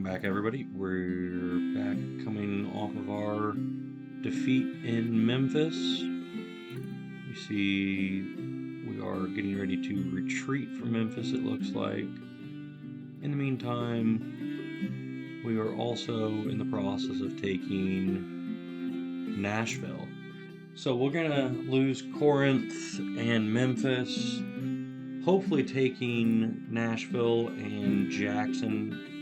back, everybody. We're back coming off of our defeat in Memphis. You see, we are getting ready to retreat from Memphis, it looks like. In the meantime, we are also in the process of taking Nashville. So we're going to lose Corinth and Memphis, hopefully taking Nashville and Jackson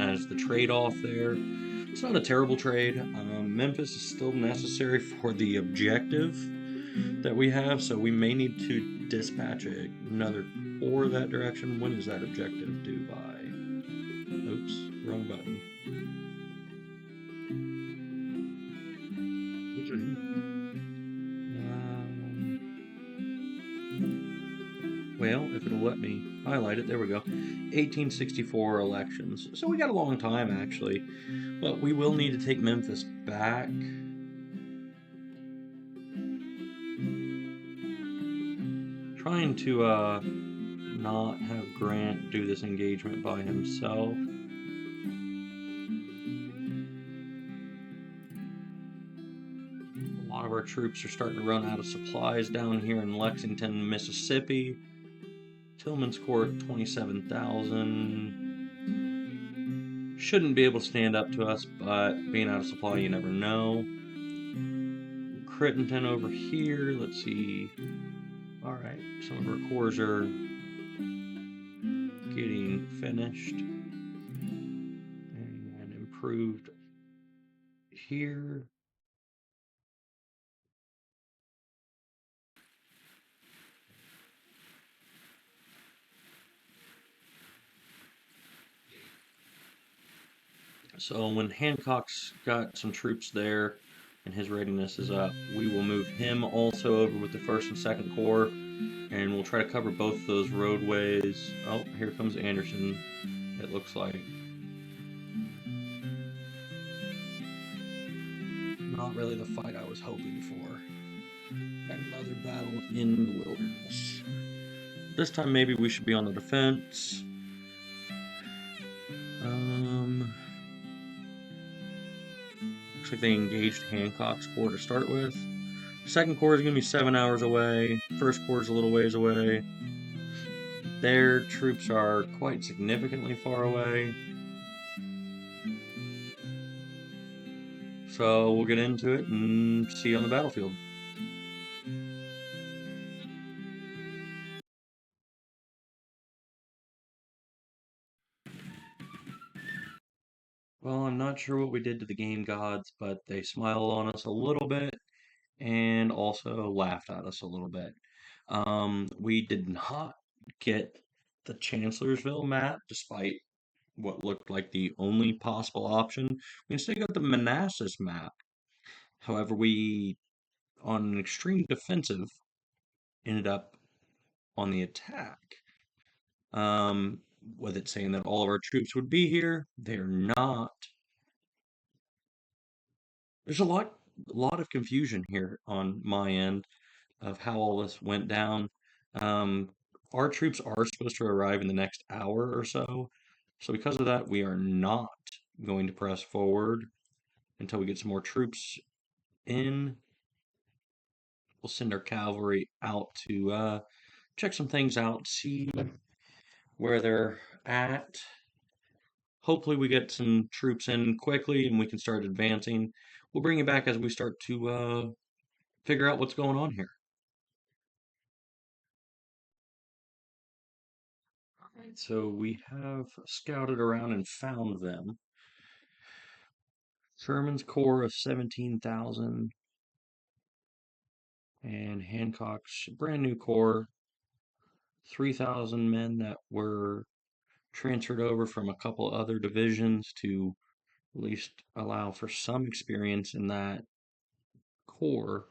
as the trade-off there. It's not a terrible trade. Memphis is still necessary for the objective that we have, so we may need to dispatch another corps that direction. When is that objective due by? Oops, wrong button. Well, if it'll let me highlight it, there we go. 1864 elections. So we got a long time, actually. But we will need to take Memphis back. Trying to not have Grant do this engagement by himself. A lot of our troops are starting to run out of supplies down here in Lexington, Mississippi. Tillman's Corps at 27,000. Shouldn't be able to stand up to us, but being out of supply, you never know. Crittenton over here. Let's see. Alright, some of our corps are getting finished and improved here. So when Hancock's got some troops there and his readiness is up, we will move him also over with the 1st and 2nd Corps, and we'll try to cover both those roadways. Oh, here comes Anderson, it looks like. Not really the fight I was hoping for. Another battle in the wilderness. This time maybe we should be on the defense. Looks like they engaged Hancock's Corps to start with. Second Corps is going to be 7 hours away. First Corps is a little ways away. Their troops are quite significantly far away. So we'll get into it and see you on the battlefield. Well, I'm not sure what we did to the game gods, but they smiled on us a little bit and also laughed at us a little bit. We did not get the Chancellorsville map, despite what looked like the only possible option. We instead got the Manassas map. However, we, on an extreme defensive, ended up on the attack. With it saying that all of our troops would be here, they're not. There's a lot of confusion here on my end of how all this went down. Um, our troops are supposed to arrive in the next hour or so. So because of that, we are not going to press forward until we get some more troops in. We'll send our cavalry out to check some things out, see where they're at. Hopefully we get some troops in quickly and we can start advancing. We'll bring you back as we start to figure out what's going on here. Alright, so we have scouted around and found them. Sherman's Corps of 17,000 and Hancock's brand new corps, 3,000 men that were transferred over from a couple other divisions to at least allow for some experience in that corps,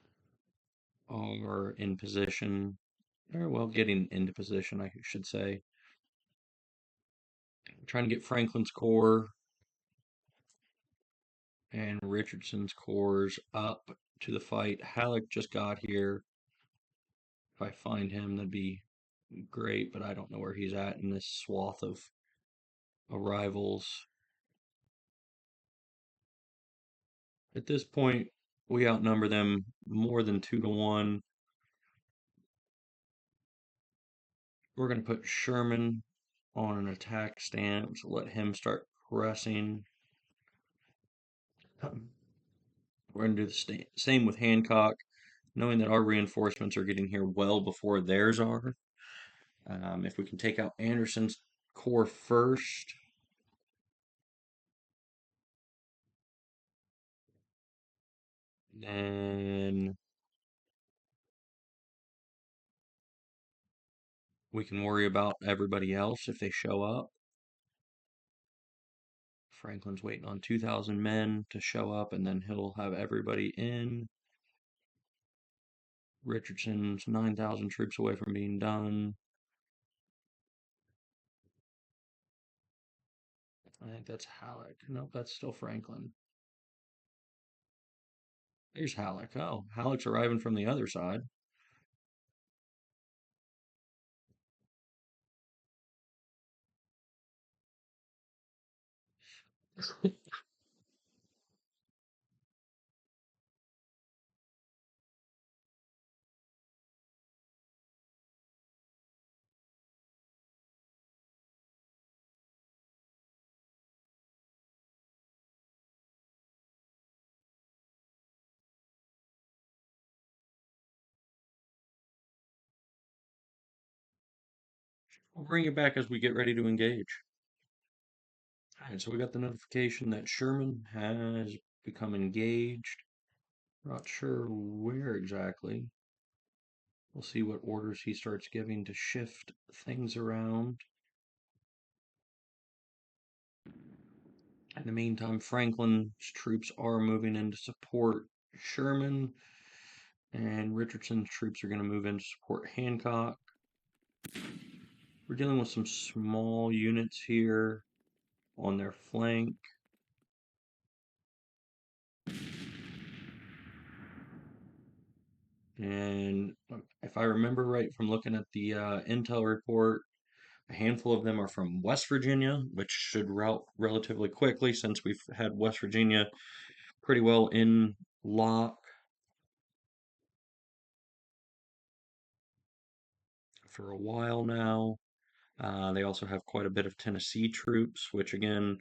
are in position, or well, getting into position, I should say. Trying to get Franklin's corps and Richardson's corps up to the fight. Halleck just got here. If I find him, that'd be great, but I don't know where he's at in this swath of arrivals. At this point, we outnumber them more than 2 to 1. We're going to put Sherman on an attack stance, let him start pressing. We're going to do the same with Hancock, knowing that our reinforcements are getting here well before theirs are. If we can take out Anderson's corps first, then we can worry about everybody else if they show up. Franklin's waiting on 2,000 men to show up, and then he'll have everybody in. Richardson's 9,000 troops away from being done. I think that's Halleck. Nope, that's still Franklin. There's Halleck. Oh, Halleck's arriving from the other side. We'll bring it back as we get ready to engage. All right, so we got the notification that Sherman has become engaged. Not sure where exactly. We'll see what orders he starts giving to shift things around. In the meantime, Franklin's troops are moving in to support Sherman, and Richardson's troops are going to move in to support Hancock. We're dealing with some small units here on their flank. And if I remember right from looking at the intel report, a handful of them are from West Virginia, which should route relatively quickly since we've had West Virginia pretty well in lock for a while now. They also have quite a bit of Tennessee troops, which again,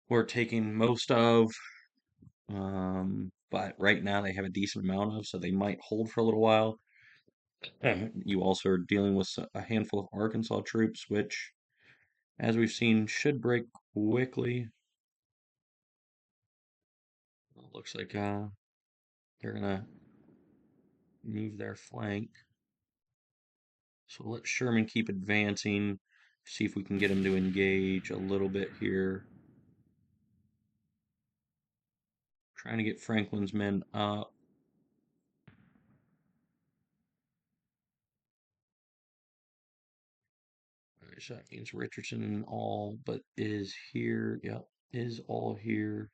we're taking most of. But right now they have a decent amount of, so they might hold for a little while. You also are dealing with a handful of Arkansas troops, which, as we've seen, should break quickly. Looks like they're gonna move their flank. So let Sherman keep advancing. See if we can get him to engage a little bit here. Trying to get Franklin's men up. So that means Richardson and all, but is here. Yep, is all here.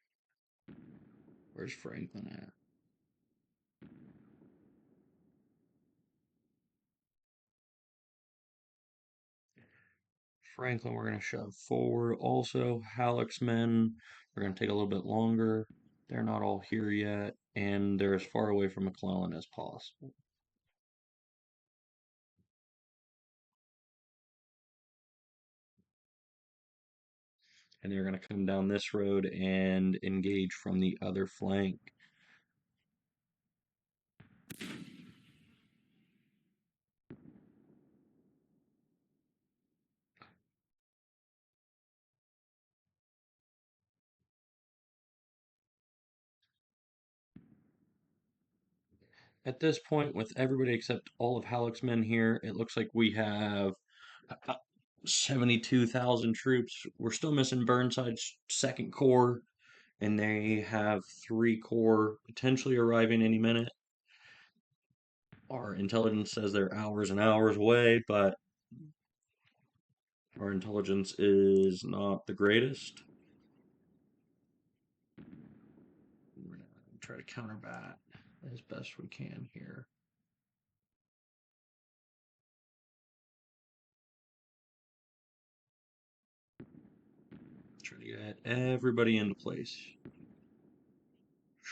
Where's Franklin at? Franklin, we're going to shove forward. Also, Halleck's men are going to take a little bit longer. They're not all here yet, and they're as far away from McClellan as possible. And they're going to come down this road and engage from the other flank. At this point, with everybody except all of Halleck's men here, it looks like we have 72,000 troops. We're still missing Burnside's second corps, and they have 3 corps potentially arriving any minute. Our intelligence says they're hours and hours away, but our intelligence is not the greatest. We're going to try to counterbat as best we can here. Try to get everybody into place.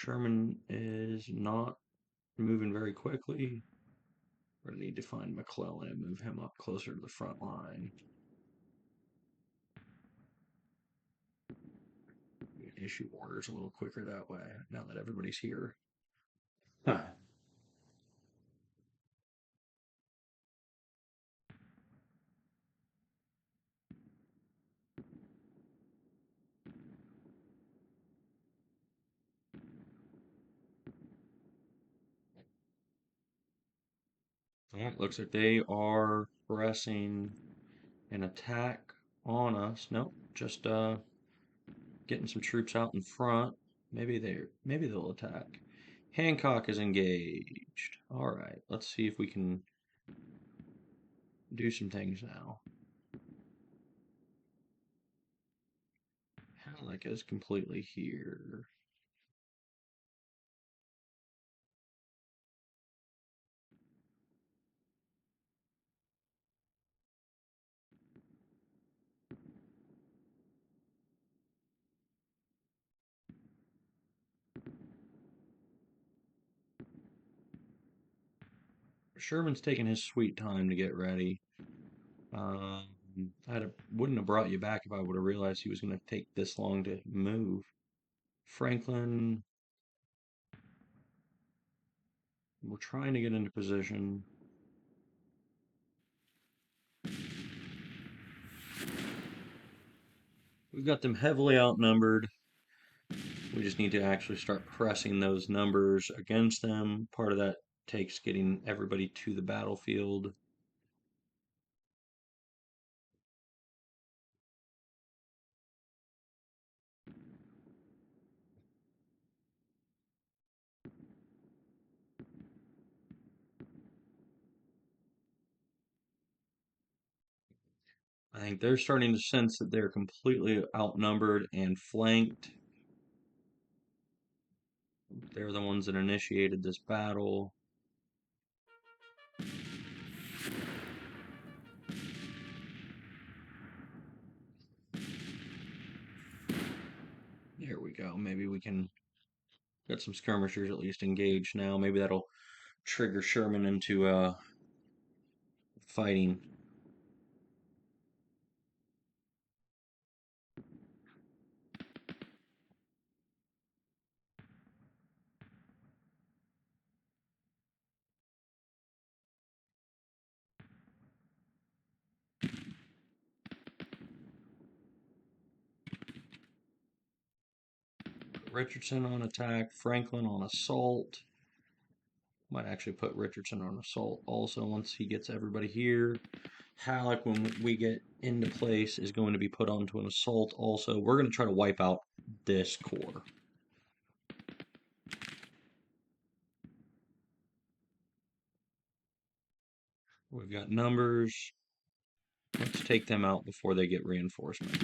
Sherman is not moving very quickly. We're going to need to find McClellan and move him up closer to the front line. We can issue orders a little quicker that way, now that everybody's here. Huh. Alright, looks like they are pressing an attack on us. Nope, just getting some troops out in front. Maybe they'll attack. Hancock is engaged. Alright, let's see if we can do some things now. Halleck is completely here. Sherman's taking his sweet time to get ready. Wouldn't have brought you back if I would have realized he was going to take this long to move. Franklin, we're trying to get into position. We've got them heavily outnumbered. We just need to actually start pressing those numbers against them. Part of that takes getting everybody to the battlefield. I think they're starting to sense that they're completely outnumbered and flanked. They're the ones that initiated this battle. There we go. Maybe we can get some skirmishers at least engaged now. Maybe that'll trigger Sherman into fighting. Richardson on attack, Franklin on assault. Might actually put Richardson on assault also once he gets everybody here. Halleck, when we get into place, is going to be put onto an assault also. We're going to try to wipe out this corps. We've got numbers. Let's take them out before they get reinforcements.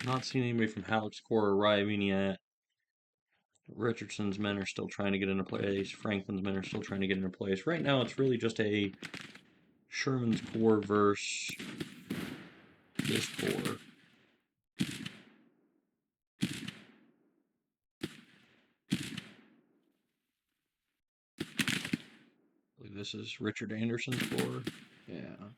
Not seeing anybody from Halleck's corps arriving yet. Richardson's men are still trying to get into place. Franklin's men are still trying to get into place. Right now, it's really just a Sherman's corps versus this corps. I believe this is Richard Anderson's corps. Yeah.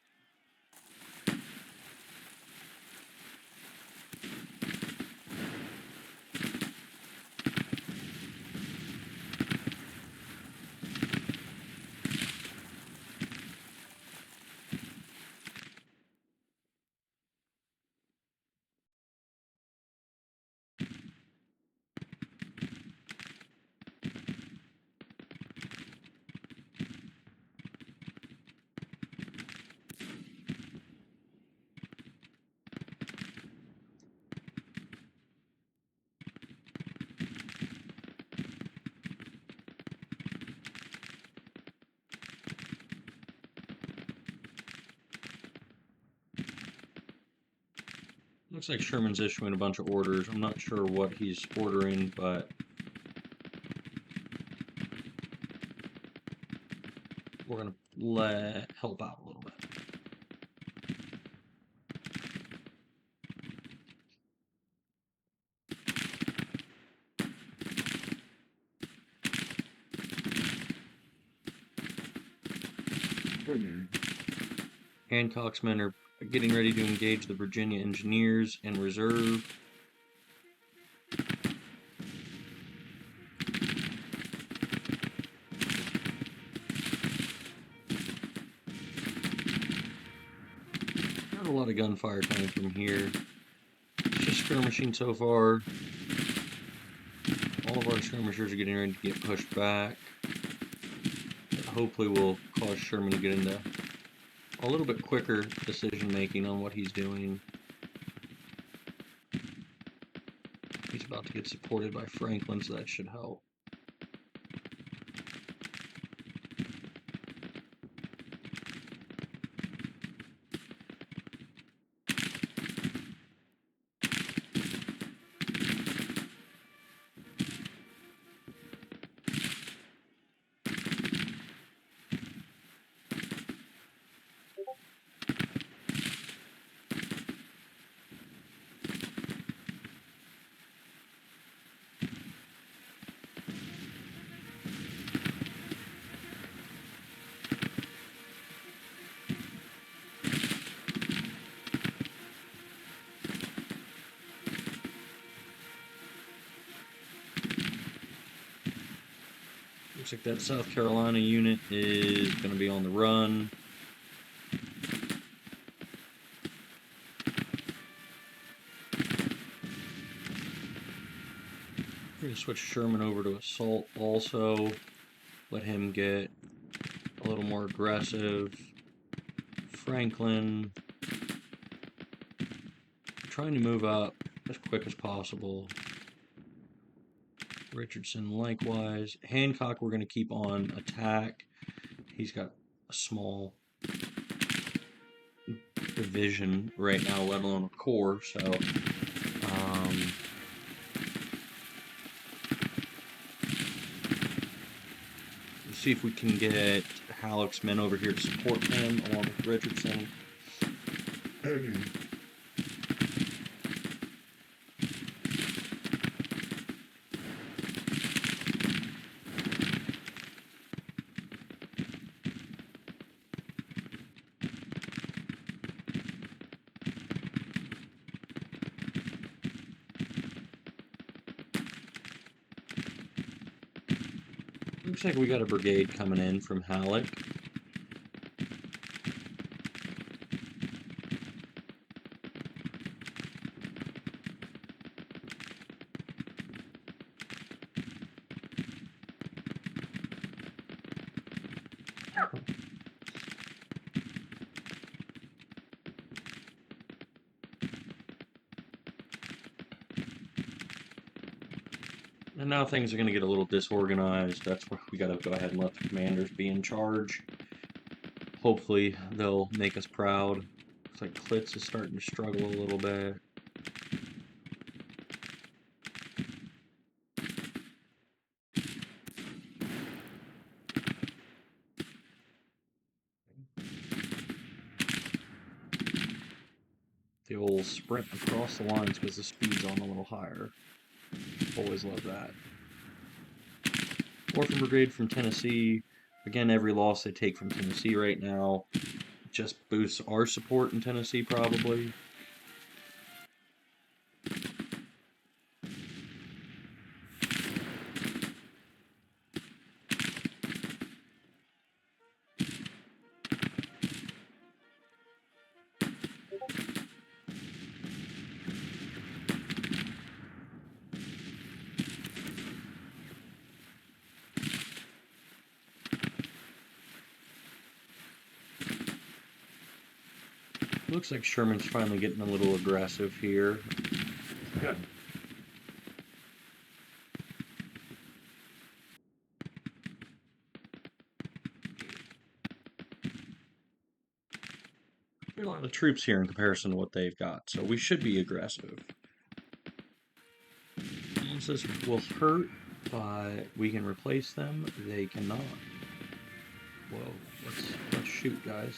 Looks like Sherman's issuing a bunch of orders. I'm not sure what he's ordering, but we're gonna help out a little bit. Hancock's men are getting ready to engage the Virginia Engineers and Reserve. Not a lot of gunfire coming from here. It's just skirmishing so far. All of our skirmishers are getting ready to get pushed back. That hopefully will cause Sherman to get into a little bit quicker decision making on what he's doing. He's about to get supported by Franklin, so that should help. Looks like that South Carolina unit is going to be on the run. We're going to switch Sherman over to assault also. Let him get a little more aggressive. Franklin trying to move up as quick as possible. Richardson likewise. Hancock we're going to keep on attack. He's got a small division right now, let alone a corps, so let's see if we can get Halleck's men over here to support him along with Richardson. Looks like we got a brigade coming in from Halleck. And now things are going to get a little disorganized. That's where we got to go ahead and let the commanders be in charge. Hopefully they'll make us proud. Looks like Klitz is starting to struggle a little bit. The old sprint across the lines because the speed's on a little higher. Always love that. 4th Brigade from Tennessee. Again, every loss they take from Tennessee right now just boosts our support in Tennessee, probably. Looks like Sherman's finally getting a little aggressive here. Good. a lot of troops here in comparison to what they've got, so we should be aggressive. Manassas will hurt, but we can replace them. They cannot. Whoa, let's shoot, guys.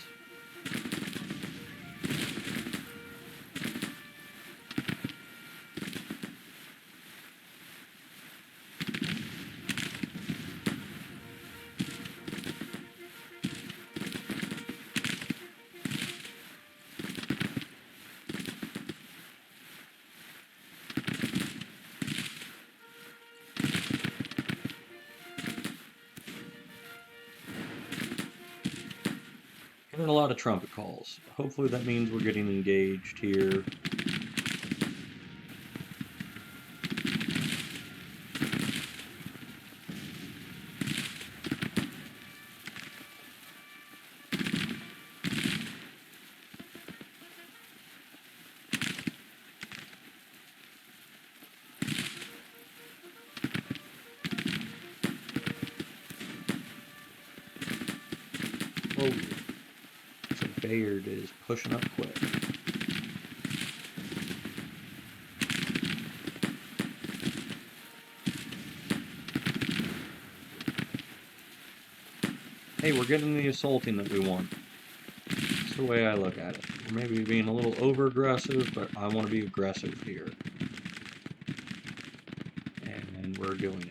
Getting a lot of trumpet calls. Hopefully that means we're getting engaged here. Oh, so Bayard is pushing up quick. Hey, we're getting the assaulting that we want. That's the way I look at it. We're maybe being a little over-aggressive, but I want to be aggressive here. And we're doing it.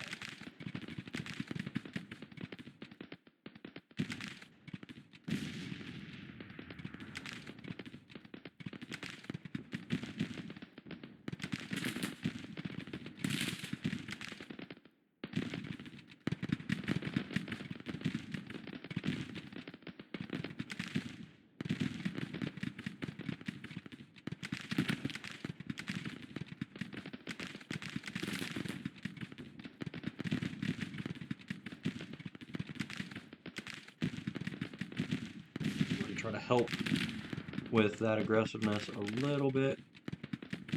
Try to help with that aggressiveness a little bit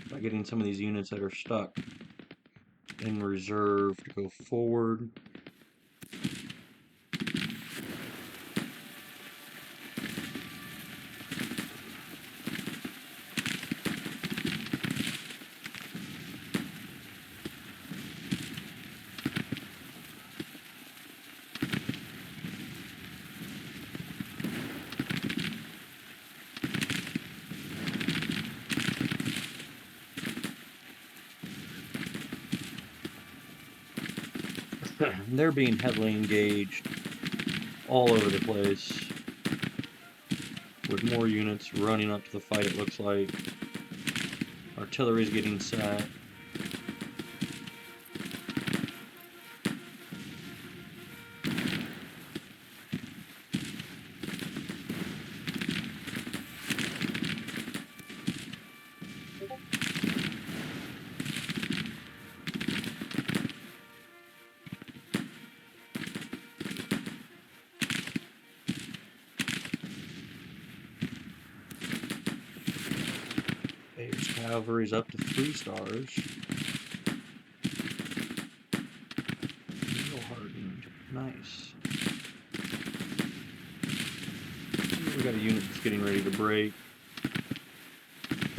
by getting some of these units that are stuck in reserve to go forward. They're being heavily engaged all over the place, with more units running up to the fight, it looks like. Artillery's getting set. Cavalry's up to 3 stars. Real hardened. Nice. We got a unit that's getting ready to break.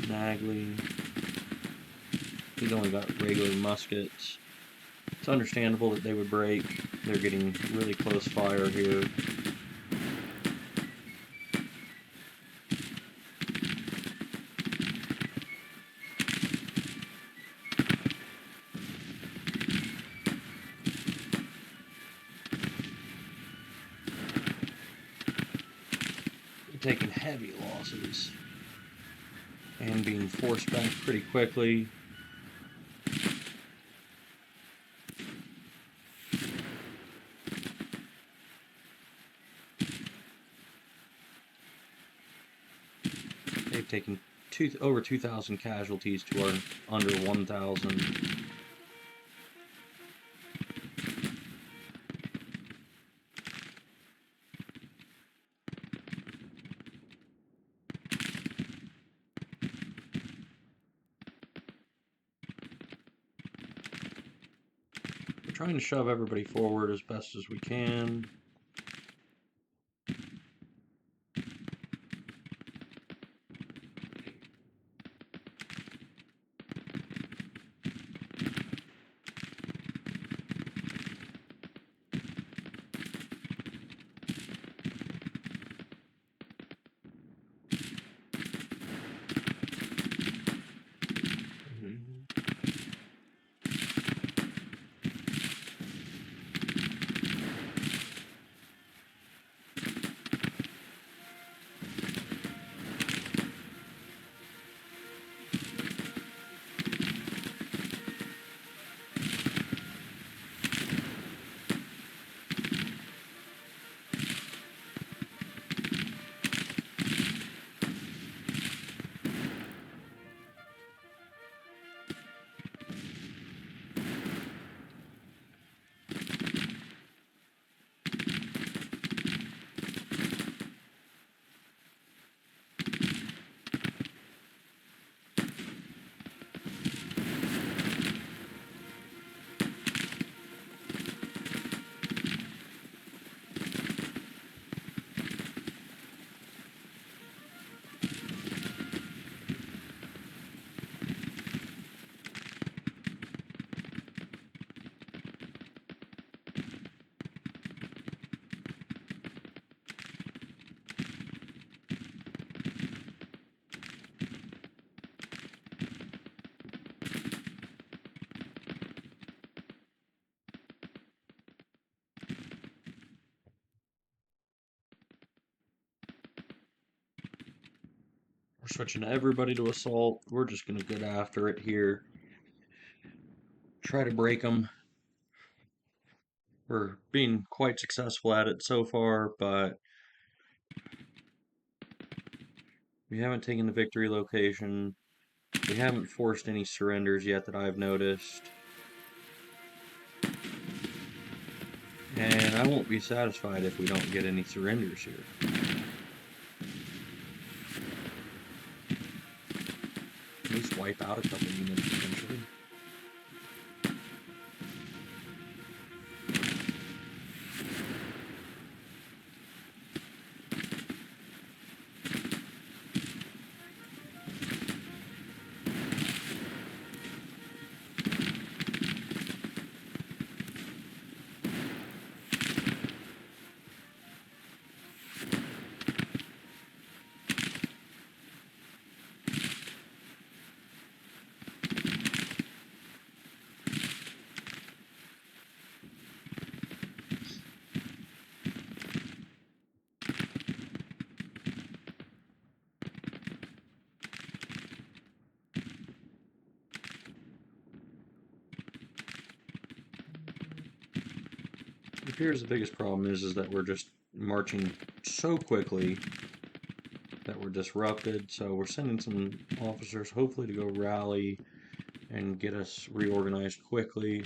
Nagley. He's only got regular muskets. It's understandable that they would break. They're getting really close fire here. Taking heavy losses and being forced back pretty quickly. They've taken over 2,000 casualties to our under 1,000. Trying to shove everybody forward as best as we can. We're switching everybody to assault. We're just going to get after it here. Try to break them. We're being quite successful at it so far, but we haven't taken the victory location. We haven't forced any surrenders yet that I've noticed. And I won't be satisfied if we don't get any surrenders here. At least wipe out a couple units potentially. It appears the biggest problem is that we're just marching so quickly that we're disrupted. So we're sending some officers hopefully to go rally and get us reorganized quickly.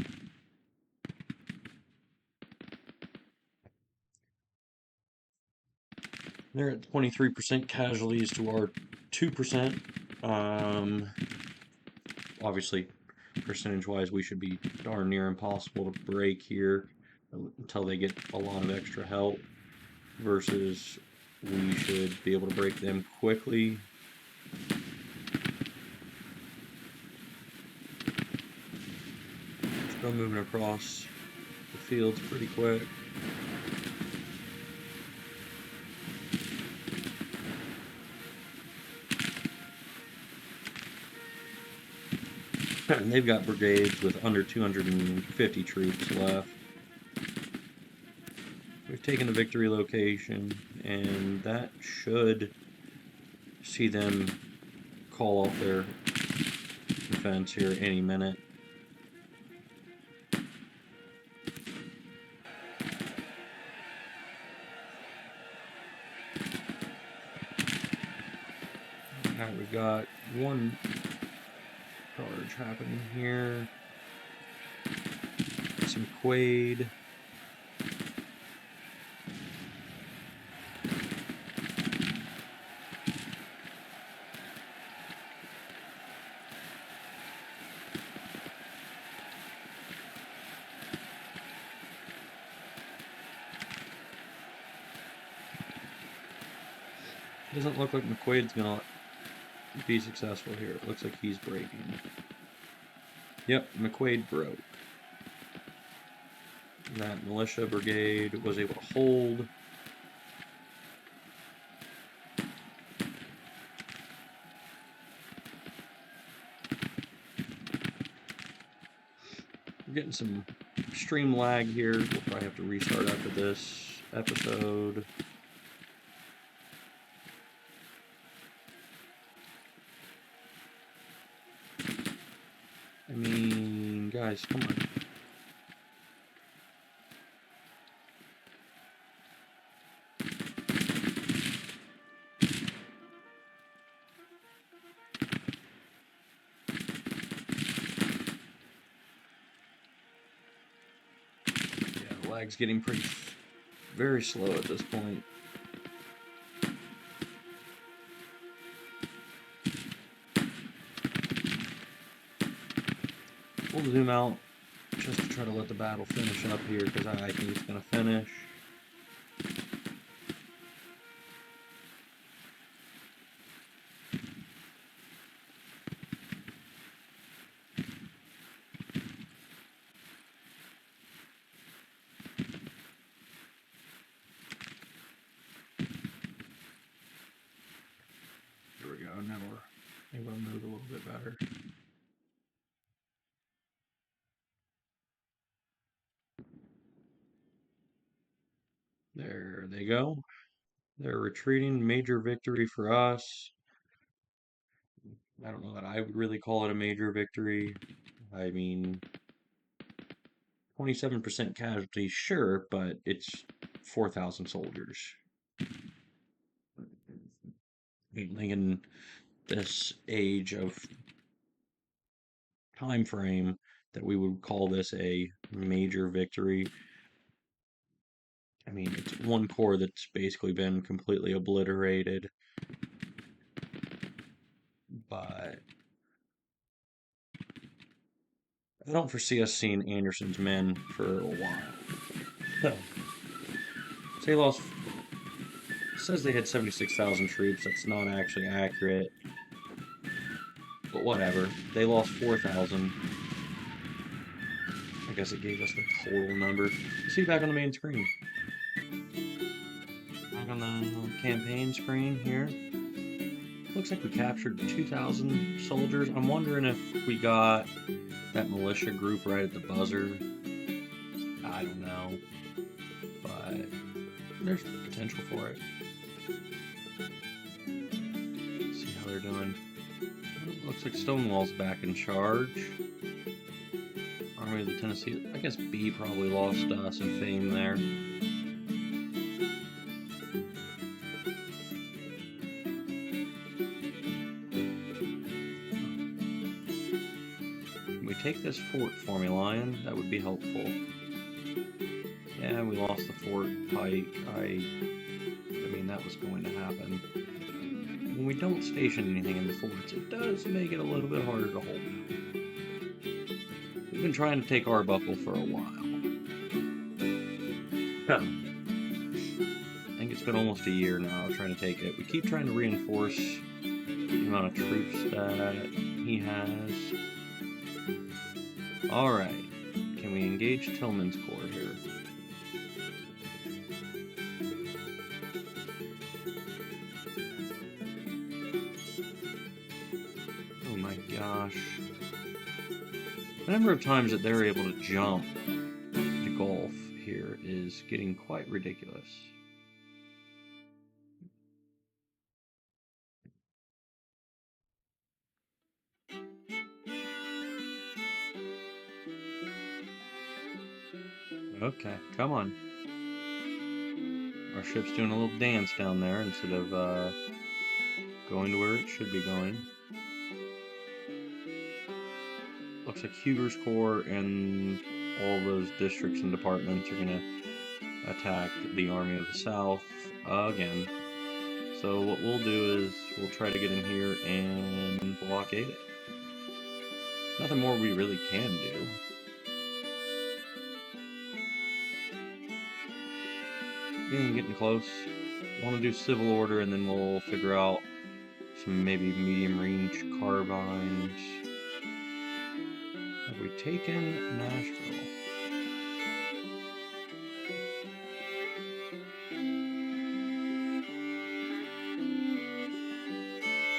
They're at 23% casualties to our 2%. Obviously, percentage-wise, we should be darn near impossible to break here until they get a lot of extra help, versus we should be able to break them quickly. Still moving across the fields pretty quick. And they've got brigades with under 250 troops left. We've taken a victory location, and that should see them call off their defense here any minute. Alright, we've got one charge happening here. Some Quaid. Doesn't look like McQuaid's gonna be successful here. It looks like he's breaking. Yep, McQuaid broke. That militia brigade was able to hold. We're getting some stream lag here. We'll probably have to restart after this episode. I mean, guys, come on. Yeah, the lag's getting very slow at this point. We'll zoom out just to try to let the battle finish up here, because I think it's going to finish. Here we go. Now we're able to move a little bit better. There they go. They're retreating. Major victory for us. I don't know that I would really call it a major victory. I mean, 27% casualty, sure, but it's 4,000 soldiers. I think in this age of time frame that we would call this a major victory. I mean, it's one corps that's basically been completely obliterated, but I don't foresee us seeing Anderson's men for a while. So they lost. It says they had 76,000 troops. That's not actually accurate, but whatever. They lost 4,000. I guess it gave us the total number. See you back on the main screen. Back on the campaign screen here. Looks like we captured 2,000 soldiers. I'm wondering if we got that militia group right at the buzzer. I don't know, but there's potential for it. Let's see how they're doing. Looks like Stonewall's back in charge. Army of the Tennessee. I guess B probably lost some fame there. Can we take this fort for me, Lion? That would be helpful. Yeah, we lost the fort, Pike. I mean, that was going to happen. When we don't station anything in the forts, it does make it a little bit harder to hold. We've been trying to take Arbuckle for a while. I think it's been almost a year now trying to take it. We keep trying to reinforce the amount of troops that he has. Alright, can we engage Tillman's Corps here? Oh my gosh. The number of times that they're able to jump the Gulf here is getting quite ridiculous. Okay, come on. Our ship's doing a little dance down there instead of going to where it should be going. Looks like Huger's Corps and all those districts and departments are going to attack the Army of the South again. So what we'll do is we'll try to get in here and blockade it. Nothing more we really can do. Getting close. Want to do civil order, and then we'll figure out some maybe medium range carbines. Have we taken Nashville?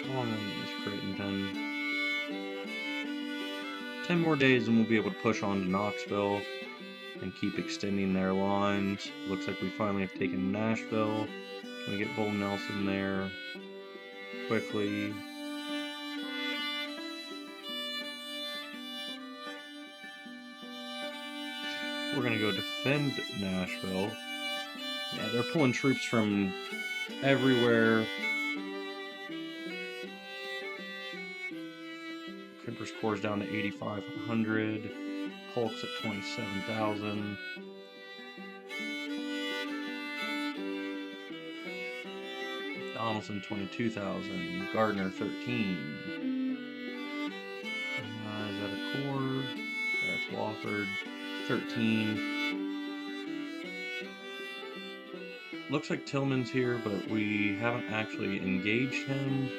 How long is this Creighton? 10 more days and we'll be able to push on to Knoxville and keep extending their lines. Looks like we finally have taken Nashville. Can we get Bull Nelson there quickly? We're gonna go defend Nashville. Yeah, they're pulling troops from everywhere. Kemper's Corps is down to 8,500. Polk's at 27,000. Donaldson 22,000. Gardner 13. Is that a corps? That's Wofford 13. Looks like Tillman's here, but we haven't actually engaged him.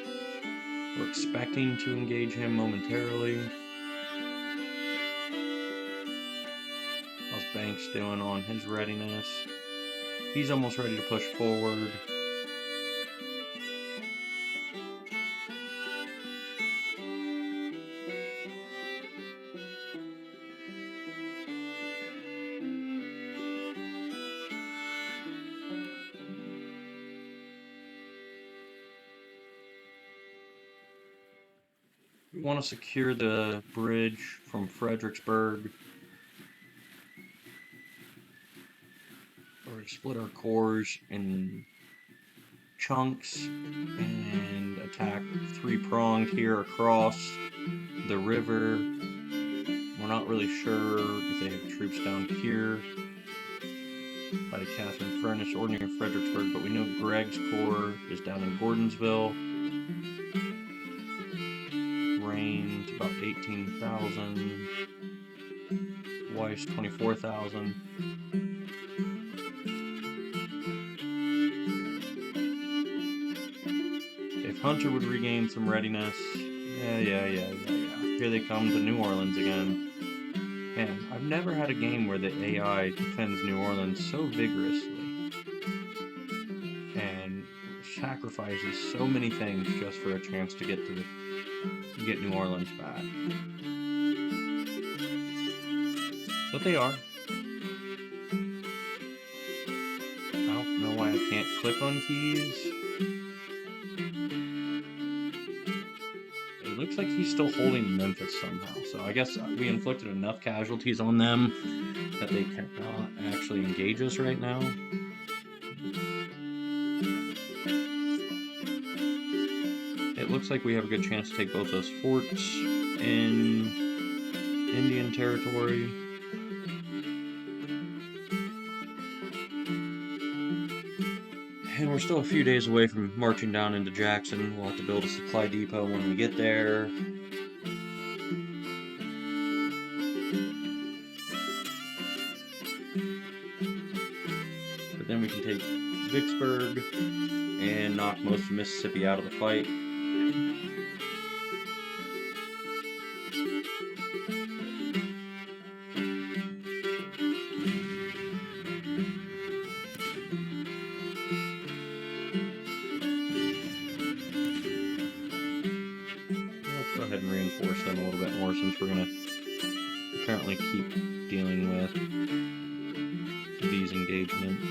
We're expecting to engage him momentarily. How's Banks doing on his readiness? He's almost ready to push forward. We want to secure the bridge from Fredericksburg. We're going to split our corps in chunks and attack three-pronged here across the river. We're not really sure if they have troops down here by the Catherine Furnace or near Fredericksburg, but we know Gregg's corps is down in Gordonsville. Range about 18,000. Weiss 24,000. If Hunter would regain some readiness. Yeah. Here they come to New Orleans again. Man, I've never had a game where the AI defends New Orleans so vigorously and sacrifices so many things just for a chance to get New Orleans back. But they are. I don't know why I can't click on keys. It looks like he's still holding Memphis somehow, so I guess we inflicted enough casualties on them that they cannot actually engage us right now. It looks like we have a good chance to take both those forts in Indian Territory. And we're still a few days away from marching down into Jackson. We'll have to build a supply depot when we get there. But then we can take Vicksburg and knock most of Mississippi out of the fight. Let's go ahead and reinforce them a little bit more since we're going to apparently keep dealing with these engagements.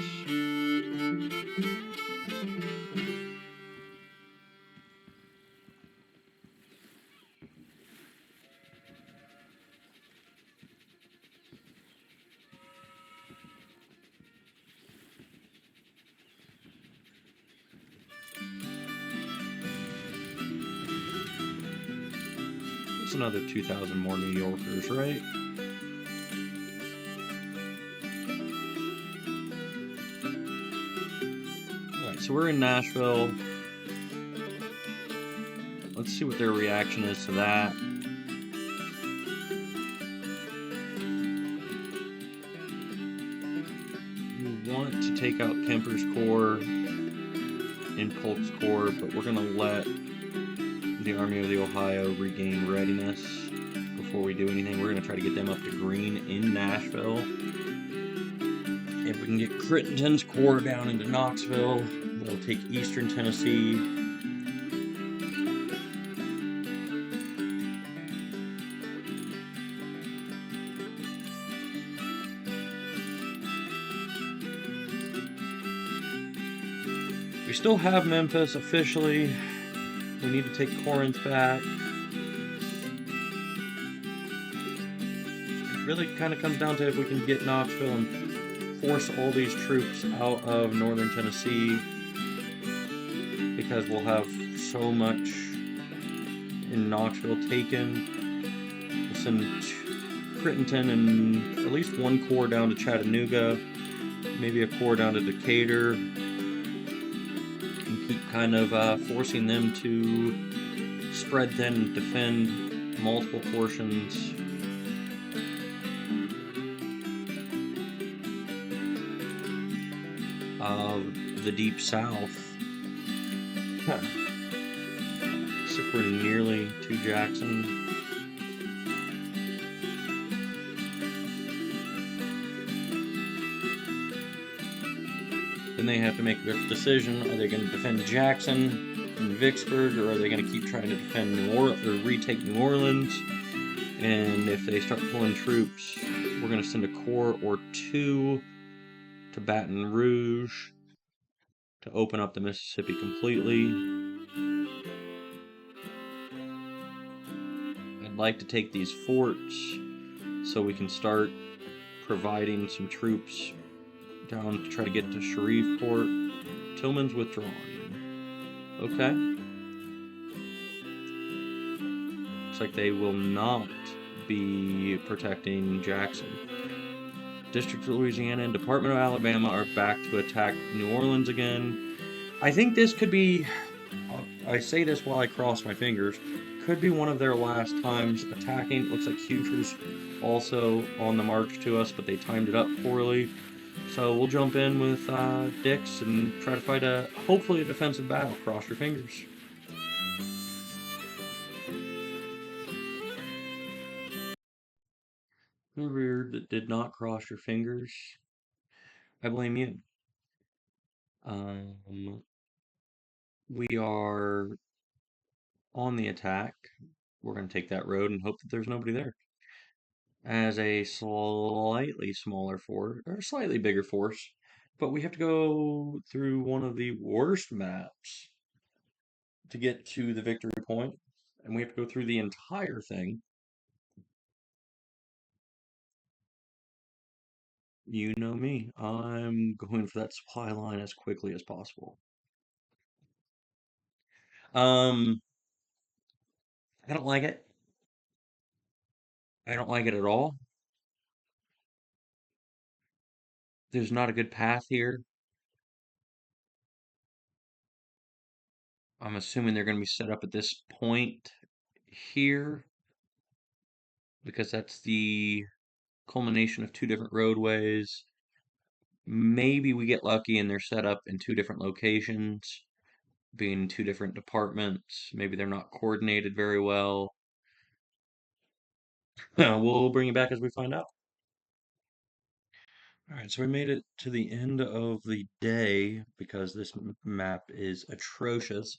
It's another 2,000 more New Yorkers, right? Alright, so we're in Nashville. Let's see what their reaction is to that. We want to take out Kemper's Corps and Polk's Corps, but we're going to let the Army of the Ohio regain readiness before we do anything. We're going to try to get them up to green in Nashville. If we can get Crittenden's Corps down into Knoxville, we'll take Eastern Tennessee. We still have Memphis officially. We need to take Corinth back. It really kind of comes down to if we can get Knoxville and force all these troops out of northern Tennessee, because we'll have so much in Knoxville taken. We'll send Crittenden and at least one corps down to Chattanooga, maybe a corps down to Decatur, and keep kind of forcing them to spread thin and defend multiple portions of the Deep South. So we're nearly to Jackson. Then they have to make a decision. Are they going to defend Jackson and Vicksburg, or are they going to keep trying to defend New Orleans or retake New Orleans? And if they start pulling troops, we're going to send a corps or two to Baton Rouge to open up the Mississippi completely. like to take these forts so we can start providing some troops down to try to get to Sharifport. Tillman's withdrawing. Okay. Looks like they will not be protecting Jackson. District of Louisiana and Department of Alabama are back to attack New Orleans again. I think this could be, I say this while I cross my fingers, could be one of their last times attacking. Looks like Huger's also on the march to us, but they timed it up poorly. So we'll jump in with Dix and try to fight hopefully a defensive battle. Cross your fingers. Whoever that did not cross your fingers, I blame you. We are on the attack. We're going to take that road and hope that there's nobody there. As a slightly smaller force, or slightly bigger force, but we have to go through one of the worst maps to get to the victory point, and we have to go through the entire thing. You know me. I'm going for that supply line as quickly as possible. Um, I don't like it. I don't like it at all. There's not a good path here. I'm assuming they're going to be set up at this point here because that's the culmination of two different roadways. Maybe we get lucky and they're set up in two different locations, being two different departments. Maybe they're not coordinated very well. We'll bring you back as we find out. All right, so we made it to the end of the day because this map is atrocious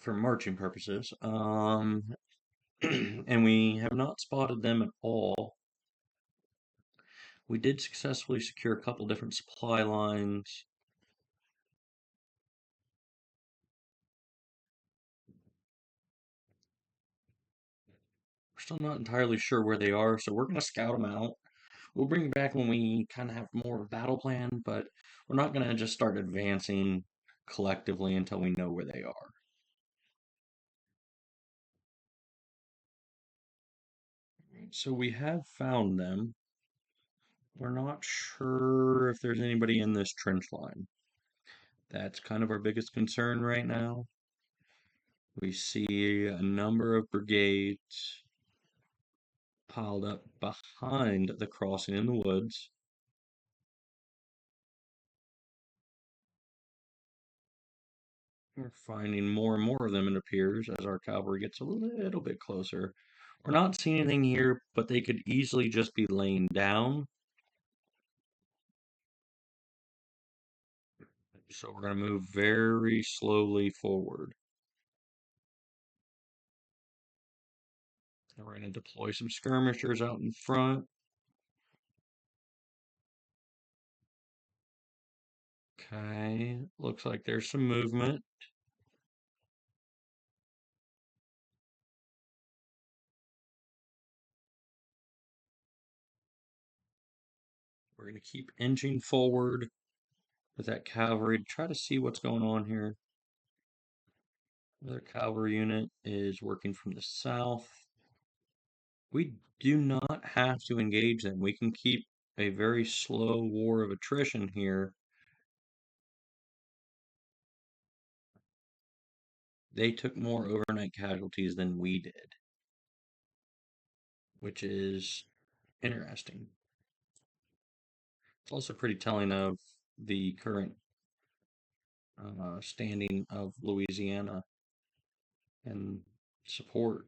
for marching purposes. And we have not spotted them at all. We did successfully secure a couple different supply lines. We're still not entirely sure where they are, so we're going to scout them out. We'll bring you back when we kind of have more of a battle plan, but we're not going to just start advancing collectively until we know where they are. So we have found them. We're not sure if there's anybody in this trench line. That's kind of our biggest concern right now. We see a number of brigades piled up behind the crossing in the woods. We're finding more and more of them, it appears, as our cavalry gets a little bit closer. We're not seeing anything here, but they could easily just be laying down. So we're going to move very slowly forward. And we're going to deploy some skirmishers out in front. Okay, looks like there's some movement. We're going to keep inching forward with that cavalry to try to see what's going on here. Another cavalry unit is working from the south. We do not have to engage them. We can keep a very slow war of attrition here. They took more overnight casualties than we did, which is interesting. It's also pretty telling of the current standing of Louisiana and support.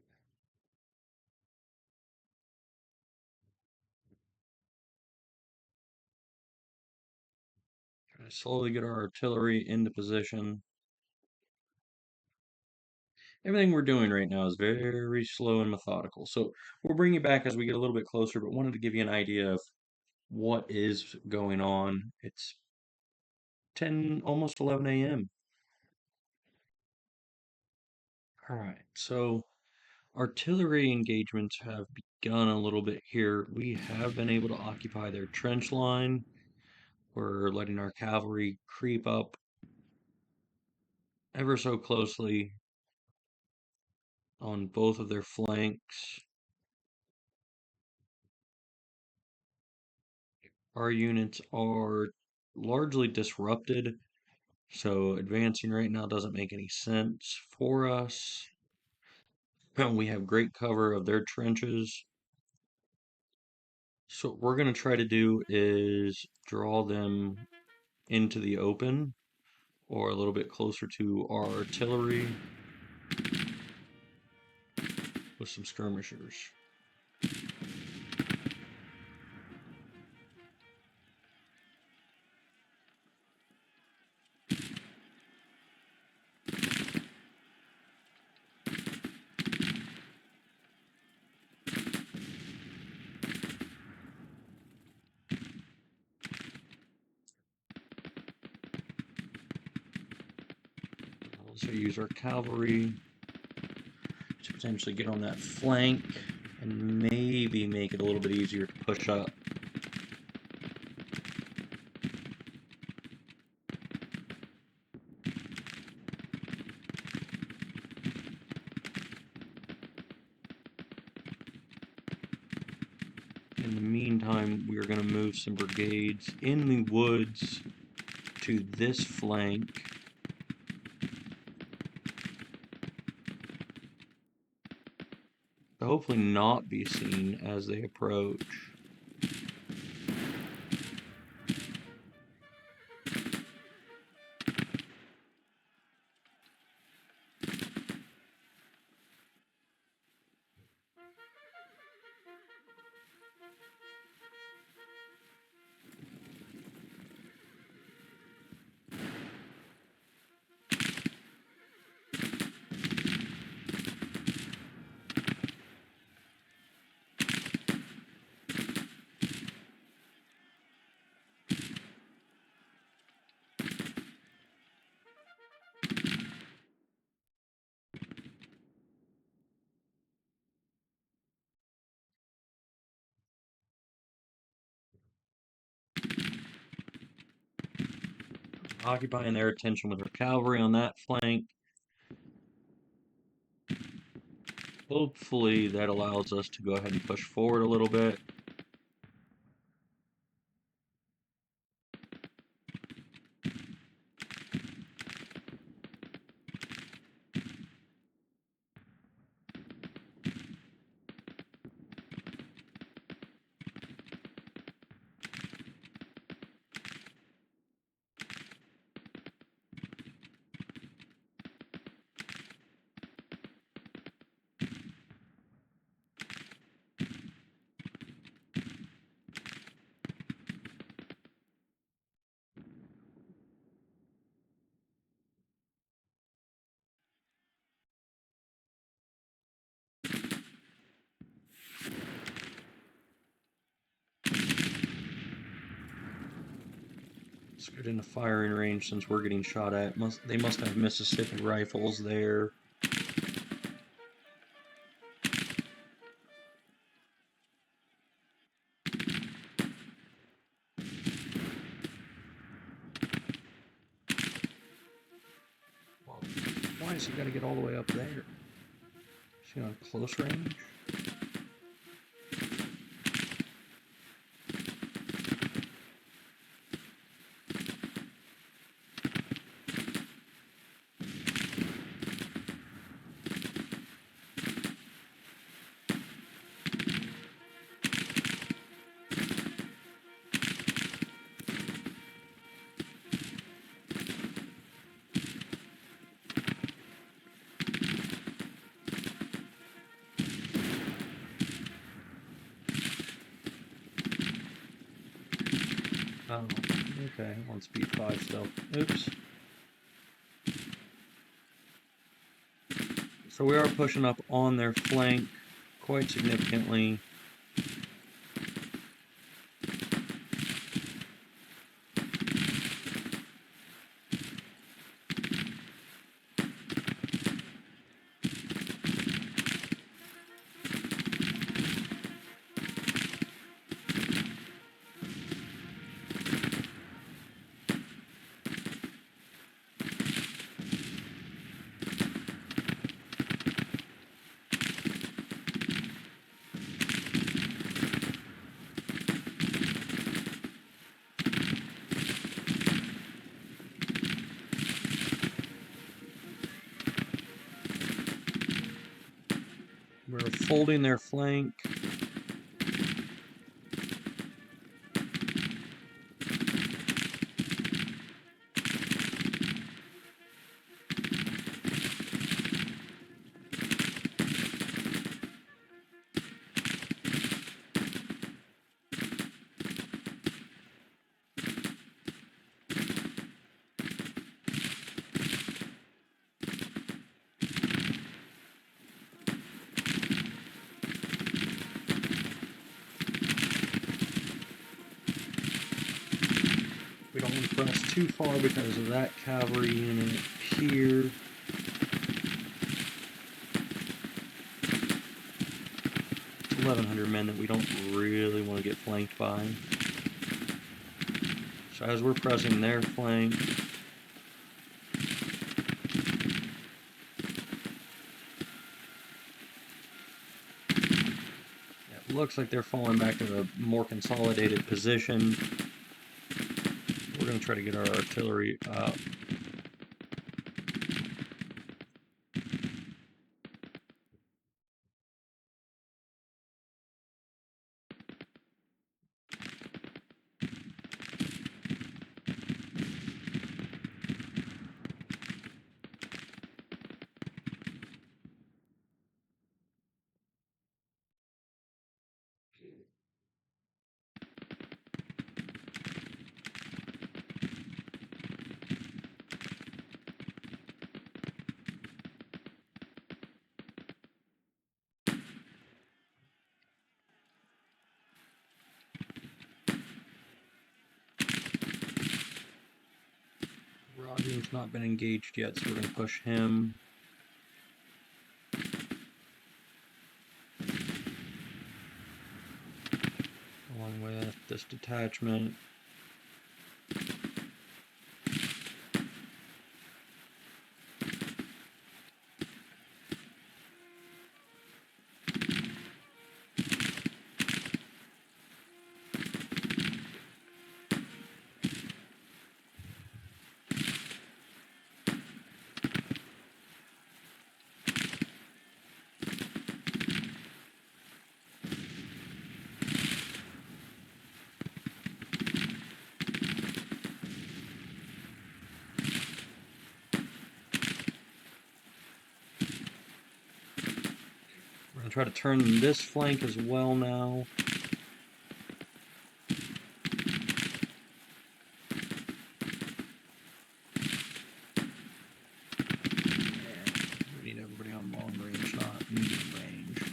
Trying to slowly get our artillery into position. Everything we're doing right now is very slow and methodical. So we'll bring you back as we get a little bit closer, but wanted to give you an idea of what is going on. It's 10, almost 11 a.m. All right, so artillery engagements have begun a little bit here. We have been able to occupy their trench line. We're letting our cavalry creep up ever so closely on both of their flanks. Our units are largely disrupted, so advancing right now doesn't make any sense for us. We have great cover of their trenches. So what we're going to try to do is draw them into the open or a little bit closer to our artillery with some skirmishers. Also use our cavalry to potentially get on that flank and maybe make it a little bit easier to push up. In the meantime, we are going to move some brigades in the woods to this flank. To hopefully not be seen as they approach. Occupying their attention with our cavalry on that flank. Hopefully that allows us to go ahead and push forward a little bit. Let's get into firing range since we're getting shot at. They must have Mississippi rifles there. Well, why is he got to get all the way up there? Is he on close range? Oh, okay, on speed 5 still. Oops. So we are pushing up on their flank quite significantly. We're folding their flank. We don't want to press too far because of that cavalry unit here. It's 1,100 men that we don't really want to get flanked by. So as we're pressing their flank, it looks like they're falling back to a more consolidated position. We're going to try to get our artillery up. Roger's not been engaged yet, so we're going to push him. Along with this detachment. Try to turn this flank as well now. We need everybody on long range, not medium range.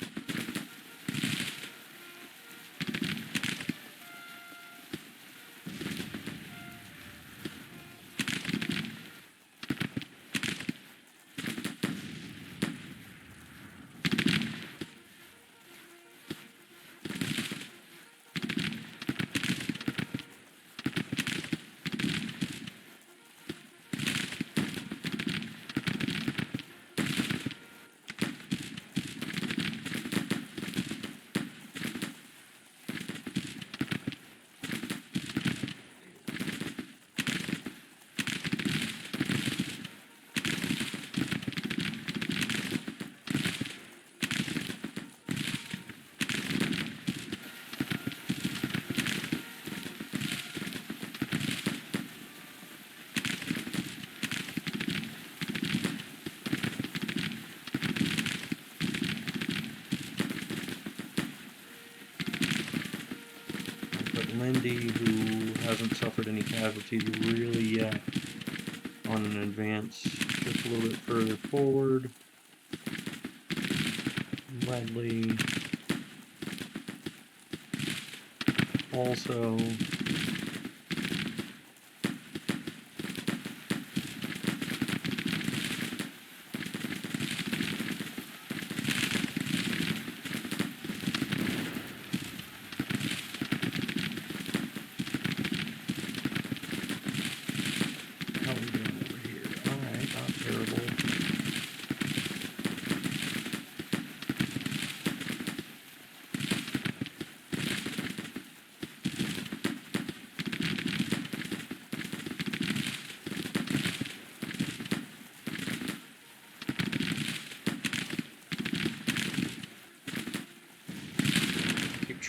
Lindy, who hasn't suffered any casualties really yet, on an advance just a little bit further forward. Ledley also.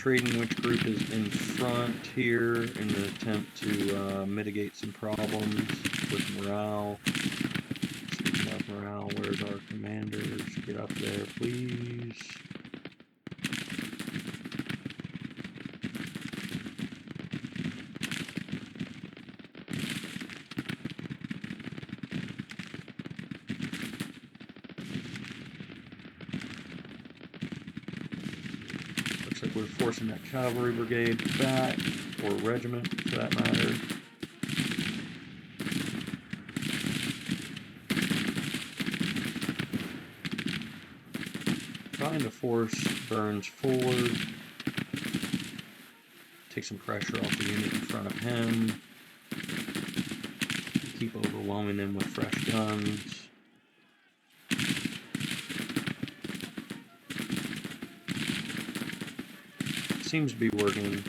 trading which group is in front here in an attempt to mitigate some problems with morale. Speaking of morale, where's our commanders? Get up there, please. Looks like we're forcing that cavalry brigade back, or regiment for that matter. Trying to force Burns forward. Take some pressure off the unit in front of him. Keep overwhelming them with fresh guns. Seems to be working.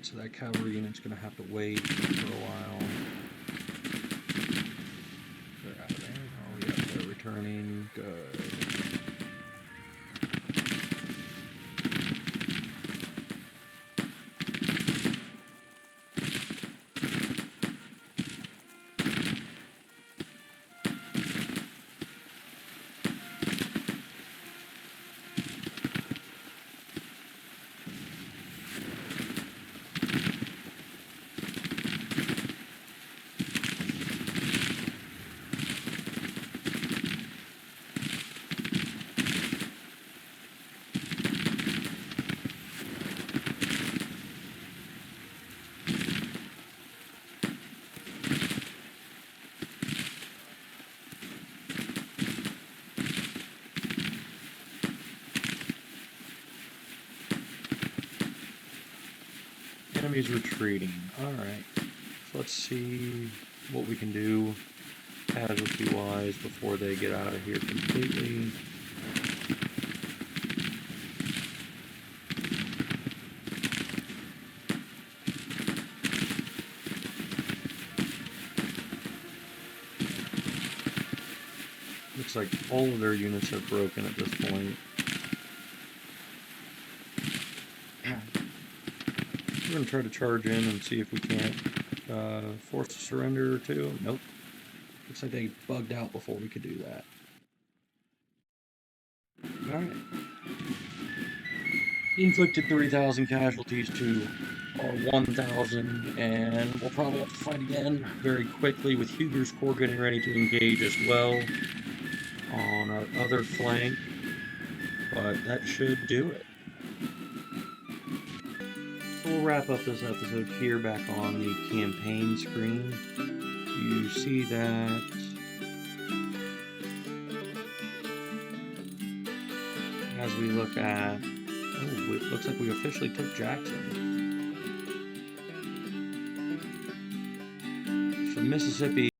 So that cavalry unit's going to have to wait for a while. They're out of there. Oh, yeah, they're returning. Good. Enemy's retreating. Alright. So let's see what we can do casualty-wise before they get out of here completely. Looks like all of their units are broken at this point. We're going to try to charge in and see if we can't force a surrender or two. Nope. Looks like they bugged out before we could do that. Alright. Inflicted 3,000 casualties to our 1,000, and we'll probably have to fight again very quickly with Huger's Corps getting ready to engage as well on our other flank. But that should do it. We'll wrap up this episode here back on the campaign screen. You see that as we look at, oh, it looks like we officially took Jackson. So Mississippi